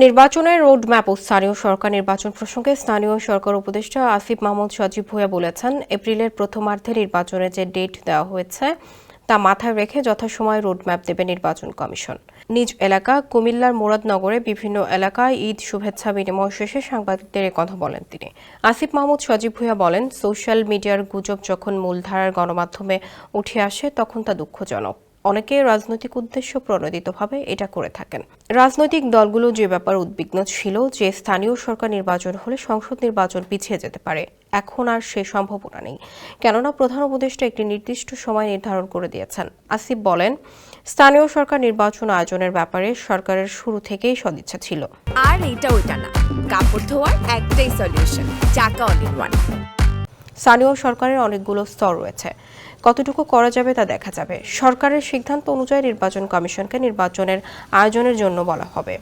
নির্বাচনের রোডম্যাপ ও স্থানীয় সরকার নির্বাচন প্রসঙ্গে স্থানীয় সরকার উপদেষ্টা আসিফ মাহমুদ সজীব ভূঁইয়া বলেছেন, এপ্রিলের প্রথমার্ধে নির্বাচনের যে ডেট দেওয়া হয়েছে তা মাথায় রেখে যথাসময়ে রোডম্যাপ দেবে নির্বাচন কমিশন। নিজ এলাকা কুমিল্লার মুরাদনগরে বিভিন্ন এলাকায় ঈদ শুভেচ্ছা বিনিময় শেষে সাংবাদিকদের কথা বলেন তিনি। আসিফ মাহমুদ সজীব ভূঁইয়া বলেন, সোশ্যাল মিডিয়ার গুজব যখন মূলধারার গণমাধ্যমে উঠে আসে তখন তা দুঃখজনক। অনেকে রাজনৈতিক উদ্দেশ্য প্রণোদিতভাবে এটা করে থাকেন। রাজনৈতিক দলগুলো যে ব্যাপার উদ্বিগ্ন ছিল যে স্থানীয় সরকার নির্বাচন হলে সংসদ নির্বাচন পিছিয়ে যেতে পারে, এখন আর সে সম্ভাবনা নেই, কেননা প্রধান উপদেষ্টা একটি নির্দিষ্ট সময় নির্ধারণ করে দিয়েছেন। আসিফ বলেন, স্থানীয় সরকার নির্বাচন আয়োজনের ব্যাপারে সরকারের শুরু থেকেই সদিচ্ছা ছিল। আর এটা ওইটা না, কাপড় ধোয়ার একটাই সলিউশন, চাকা অল ইন ওয়ান। স্থানীয় সরকারের অনেকগুলো স্তর রয়েছে, কতটুকু করা যাবে তা দেখা যাবে। সরকারের সিদ্ধান্ত অনুযায়ী নির্বাচন কমিশনকে নির্বাচনের আয়োজনের জন্য বলা হবে।